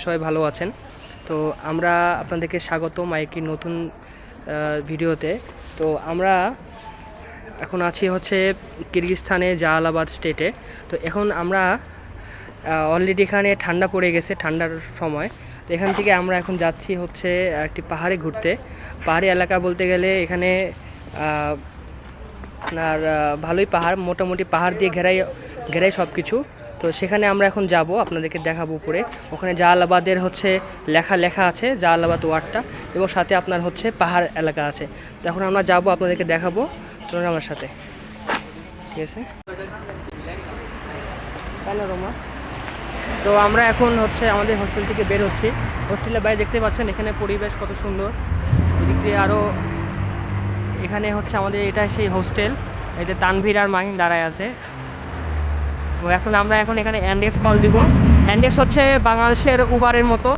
করি সবাই ভালো আছেন। তো আমরা আপনাদেরকে স্বাগতম একটি নতুন ভিডিওতে। তো আমরা এখন আছি হচ্ছে কিরগিজস্তানে জালালাবাদ স্টেটে। তো এখন আমরা অলরেডি এখানে ঠান্ডা পড়ে গেছে, ঠান্ডার সময়। তো এখান থেকে আমরা এখন যাচ্ছি হচ্ছে একটি পাহাড়ে ঘুরতে। পাহাড়ি এলাকা বলতে গেলে এখানে আপনার ভালোই পাহাড়, মোটামুটি পাহাড় দিয়ে ঘেরাই সব কিছু। তো সেখানে আমরা এখন যাব, আপনাদেরকে দেখাবো উপরে। ওখানে জালালাবাদের হচ্ছে লেখা আছে জালালাবাদ ওয়ার্ডটা, এবং সাথে আপনার হচ্ছে পাহাড় এলাকা আছে। তো এখন আমরা যাব, আপনাদেরকে দেখাবো, চলুন আমার সাথে। ঠিক আছে, প্যানোরামা। তো আমরা এখন হচ্ছে আমাদের হোস্টেল থেকে বের হচ্ছি। হোস্টেলের বাইরে দেখতে পাচ্ছেন এখানে পরিবেশ কত সুন্দর। এদিক দিয়ে আরও এখানে হচ্ছে আমাদের এটা সেই হোস্টেল, এই যে তানভীর আর মাহিন দাঁড়ায় আছে। এখন আমরা এখানে অ্যান্ডেক্স কল দিব। অ্যান্ডেক্স হচ্ছে বাংলাদেশের উবারের মতো।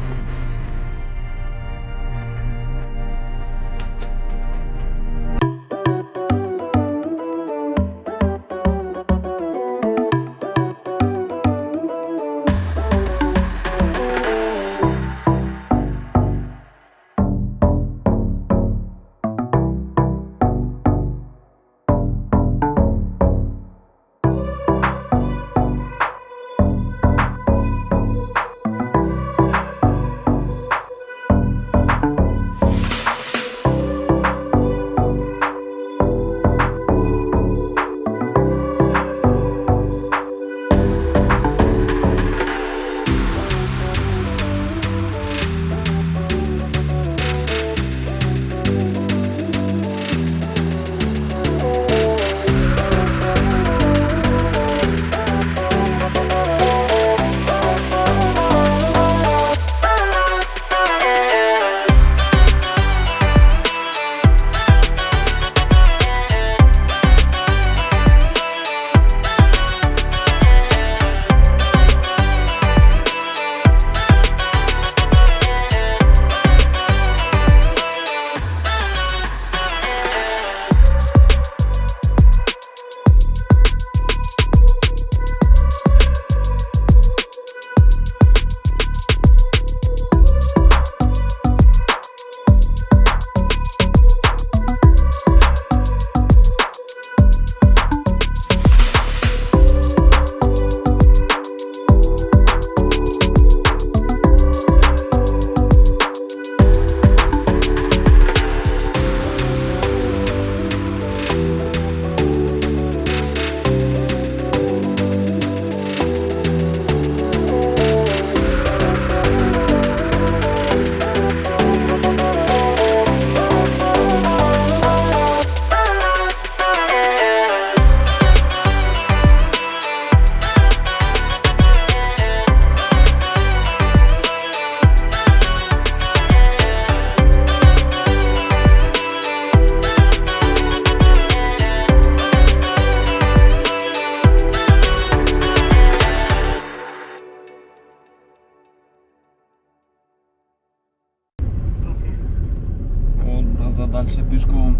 Дальше пешком.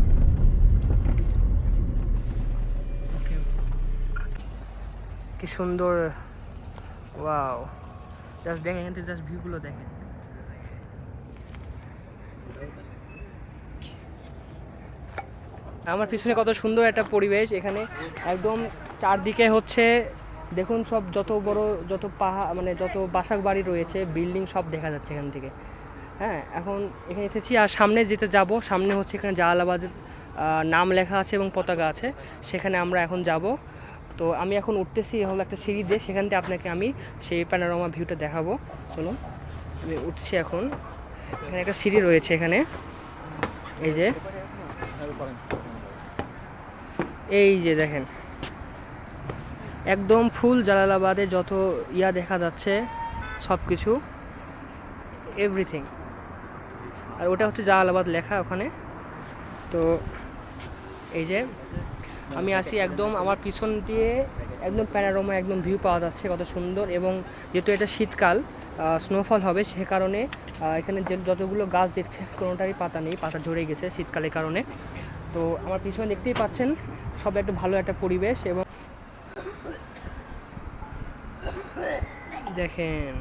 কি সুন্দর, ওয়াও! জাস্ট দেখেন, এখান থেকে জাস্ট ভিউগুলো দেখেন। আমার পিছনে কত সুন্দর একটা পরিবেশ। এখানে একদম চারদিকে হচ্ছে দেখুন সব যত পাহাড়, মানে যত বাসা বাড়ি রয়েছে, বিল্ডিং সব দেখা যাচ্ছে এখান থেকে। হ্যাঁ, এখন এখানে এসেছি, আর সামনে যেতে যাব, সামনে হচ্ছে এখানে জালালাবাদের নাম লেখা আছে এবং পতাকা আছে, সেখানে আমরা এখন যাব। তো আমি এখন উঠতেছি হলো একটা সিঁড়ি দিয়ে, সেখান থেকে আপনাকে আমি সেই প্যানোরামা ভিউটা দেখাবো। চলুন, আমি উঠছি এখন। এখানে একটা সিঁড়ি রয়েছে, এখানে এই যে দেখেন, একদম ফুল জালালাবাদে যত দেখা যাচ্ছে সব কিছু, এভরিথিং। আর ওটা হচ্ছে জালালাবাদ লেখা ওখানে। তো এই যে আমি আসি, একদম আমার পিছন দিয়ে একদম প্যানোরামা, একদম ভিউ পাওয়া যাচ্ছে, কত সুন্দর। এবং যেহেতু এটা শীতকাল, স্নোফল হবে, সে কারণে এখানে যে যতগুলো গাছ দেখছেন কোনোটারই পাতা নেই, পাতা ঝরে গেছে শীতকালের কারণে। তো আমার পিছনে দেখতেই পাচ্ছেন সব একটা ভালো একটা পরিবেশ। এবং দেখেন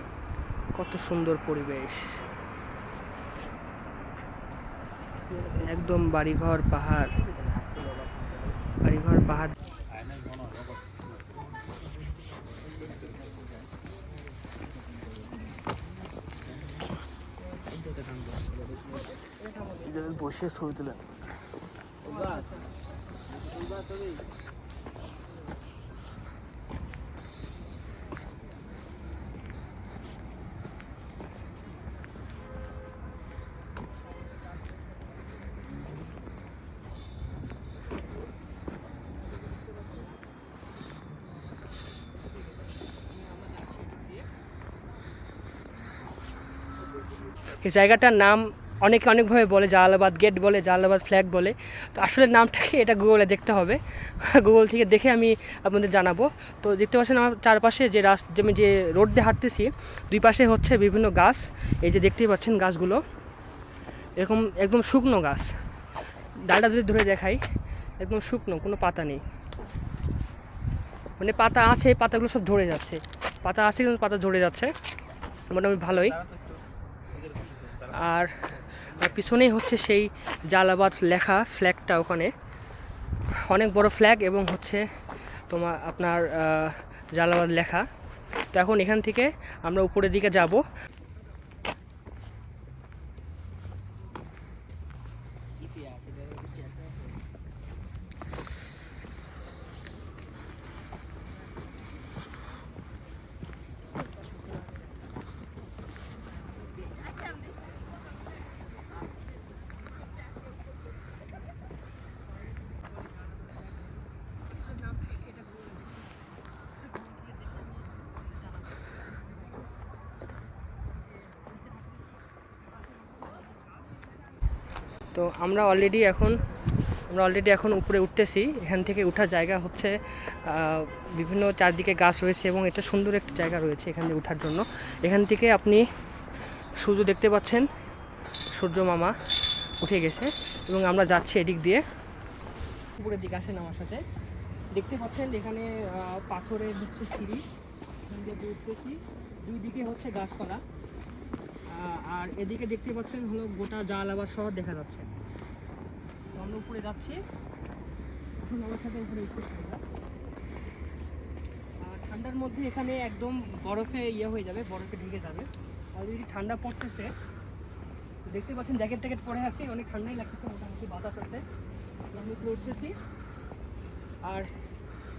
কত সুন্দর পরিবেশ, একদম বাড়িঘর পাহাড়, বাড়িঘর পাহাড়। বসে ছবি তুলেন। এই জায়গাটার নাম অনেকে অনেকভাবে বলে, জালালাবাদ গেট বলে, জালালাবাদ ফ্ল্যাগ বলে। তো আসলে নামটাকে এটা গুগলে দেখতে হবে, গুগল থেকে দেখে আমি আপনাদের জানাবো। তো দেখতে পাচ্ছেন আমার চারপাশে যে আমি যে রোড দিয়ে হাঁটতেছি, দুই পাশে হচ্ছে বিভিন্ন গাছ। এই যে দেখতেই পাচ্ছেন গাছগুলো এরকম একদম শুকনো গাছ, ডালটা যদি ধরে দেখাই একদম শুকনো, কোনো পাতা নেই। মানে পাতা আছে, পাতাগুলো সব ঝরে যাচ্ছে, পাতা আছে কিন্তু পাতা ঝরে যাচ্ছে, মোটামুটি ভালোই। আর পিছনেই হচ্ছে সেই জালালাবাদ লেখা ফ্ল্যাগটা, ওখানে অনেক বড় ফ্ল্যাগ এবং হচ্ছে আপনার জালালাবাদ লেখা। তো এখন এখান থেকে আমরা উপরের দিকে যাব। তো আমরা অলরেডি এখন উপরে উঠতেছি। এখান থেকে ওঠার জায়গা হচ্ছে বিভিন্ন চারদিকে গাছ রয়েছে এবং এটা সুন্দর একটা জায়গা রয়েছে এখান থেকে ওঠার জন্য। এখান থেকে আপনি সূর্য দেখতে পাচ্ছেন, সূর্য মামা উঠে গেছে এবং আমরা যাচ্ছি এদিক দিয়ে। উপরের দিকে আসেন আমার সাথে, দেখতে পাচ্ছেন এখানে পাথরের হচ্ছে সিঁড়ি, এখান দিয়ে উঠতেছি, দুই দিকে হচ্ছে গাছপালা। আর এদিকে দেখতে পাচ্ছেন হলো গোটা জালালাবাদ শহর দেখা যাচ্ছে। আমরা উপরে যাচ্ছি, এখন আমার সাথে উপরে উঠতেছি। ঠান্ডার মধ্যে এখানে একদম বরফে হয়ে যাবে, বরফে ঢেকে যাবে। অলরেডি ঠান্ডা পড়তেছে, দেখতে পাচ্ছেন জ্যাকেট ট্যাকেট পরে আছি, অনেক ঠান্ডাই লাগতেছে, মোটামুটি বাতাস আছে। আমি উপরে উঠতেছি আর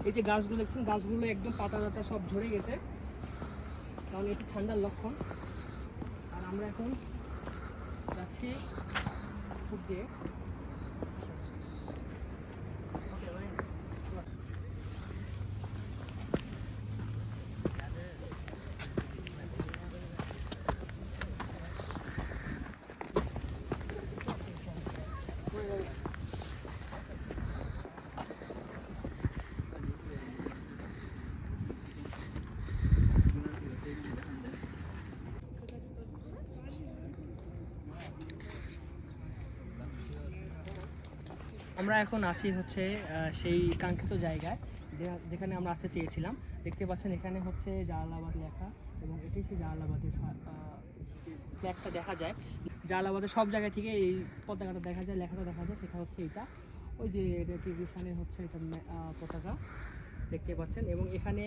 এই যে গাছগুলো দেখছেন, গাছগুলো একদম পাতা টাতা সব ঝরে গেছে, কারণ এটি ঠান্ডার লক্ষণ। আর আমরা এখন যাচ্ছি উপর দিয়ে। আমরা এখন আছি হচ্ছে সেই কাঙ্ক্ষিত জায়গায় যেখানে আমরা আসতে চেয়েছিলাম। দেখতে পাচ্ছেন এখানে হচ্ছে জালালাবাদ লেখা এবং এটি সেই জালালাবাদের ফ্ল্যাগটা দেখা যায়। জালালাবাদের সব জায়গা থেকে এই পতাকাটা দেখা যায়, লেখাটা দেখা যায়। সেটা হচ্ছে এটা, ওই যে কিরগিজস্তানের হচ্ছে এটা পতাকা দেখতে পাচ্ছেন। এবং এখানে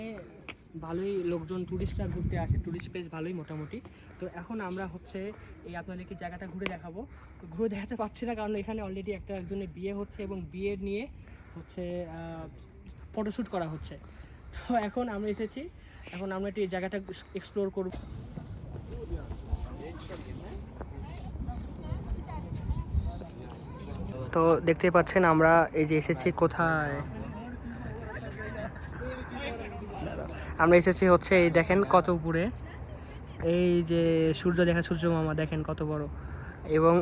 ভালোই লোকজন, টুরিস্টরা ঘুরতে আসে, টুরিস্ট প্লেস ভালোই মোটামুটি। তো এখন আমরা হচ্ছে এই আপনাদেরকে জায়গাটা ঘুরে দেখাবো। তো ঘুরে দেখাতে পারছি না কারণ এখানে অলরেডি একজনের বিয়ে হচ্ছে এবং বিয়ে নিয়ে হচ্ছে ফটোশ্যুট করা হচ্ছে। তো এখন আমরা এসেছি, এখন আমরা একটু এই জায়গাটা এক্সপ্লোর করব। তো দেখতে পাচ্ছেন আমরা এই যে এসেছি কোথায়, আমরা এসেছি হচ্ছে এই দেখেন কত উপরে, এই যে সূর্য দেখা, সূর্য মামা দেখেন কত বড়। এবং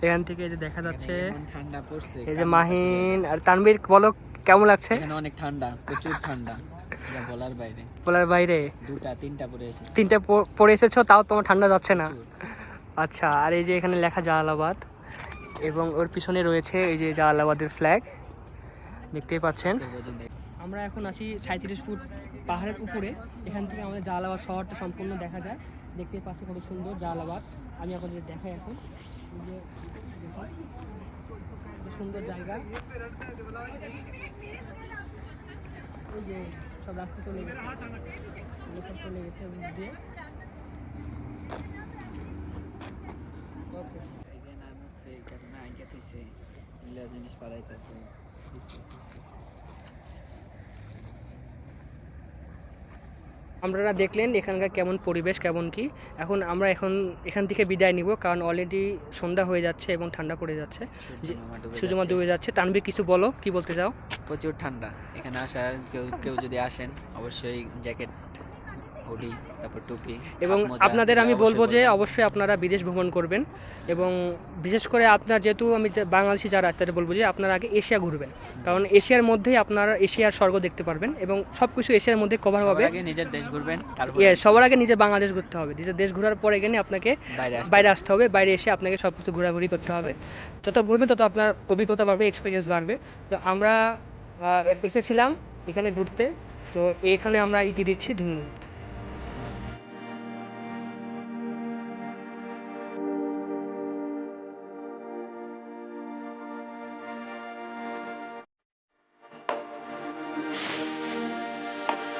এখান থেকে যে দেখা যাচ্ছে ঠান্ডা পড়ছে, এই যে মাহিন আর তানভীর, বলো কেমন লাগছে? এখানে অনেক ঠান্ডা, প্রচুর ঠান্ডা, যা বলার বাইরে। বলার বাইরে? তিনটা পরে এসেছি। তিনটা পরে এসেছো, তাও তোমার ঠান্ডা যাচ্ছে না? আচ্ছা। আর এই যে এখানে লেখা জালালাবাদ এবং ওর পিছনে রয়েছে এই যে জালালাবাদের ফ্ল্যাগ, দেখতেই পাচ্ছেন। আমরা এখন আছি 37 ফুট পাহাড়ের উপরে, এখান থেকে আমাদের জালালাবাদ শহরটা সম্পূর্ণ দেখা যায়। দেখতে পাচ্ছি কত সুন্দর জালালাবাদ। আমি আপনাদের দেখাই এখন। এই যে দেখুন, কত সুন্দর জায়গা। এই যে সব রাস্তা চলে গেছে, লোক চলে গেছে ওদিক দিয়ে। ওকে, এই যে নাম হচ্ছে এই কারণে আইডিয়া দিছে এগুলা জিনিস পালাইতেছে। আপনারা দেখলেন এখানকার কেমন পরিবেশ, কেমন কি। এখন আমরা এখান থেকে বিদায় নিব, কারণ অলরেডি সন্ধ্যা হয়ে যাচ্ছে এবং ঠান্ডা পড়ে যাচ্ছে, সূর্যমা ডুবে যাচ্ছে। তানভীর কিছু বলো, কি বলতে চাও? প্রচুর ঠান্ডা এখানে আসার কেউ কেউ যদি আসেন অবশ্যই জ্যাকেট, হুডি, তারপর টুপি এবং হাত মোজা আপনাদের আমি এগুলো বলবো যে অবশ্যই অবশ্যই আপনারা বিদেশ ভ্রমণ করবেন, এবং বিশেষ করে আপনার যেহেতু আমি বাংলাদেশি যারা আছে তাদের বলবো যে আপনারা আগে এশিয়া ঘুরবেন, কারণ এশিয়ার মধ্যেই আপনারা এশিয়ার স্বর্গ দেখতে পারবেন এবং সব কিছু এশিয়ার মধ্যে কভার হবে। সবার আগে নিজের দেশ ঘুরবেন, তারপর সবার আগে নিজের বাংলাদেশ ঘুরতে হবে। নিজের দেশ ঘোরার পরে এখানে আপনাকে বাইরে আসতে হবে, বাইরে এসে আপনাকে সব কিছু ঘোরাঘুরি করতে হবে। যত ঘুরবেন তত আপনার অভিজ্ঞতা বাড়বে, এক্সপিরিয়েন্স বাড়বে। তো আমরা এসেছিলাম এখানে ঘুরতে, তো এখানে আমরা ইতি দিচ্ছি। ধন্যবাদ।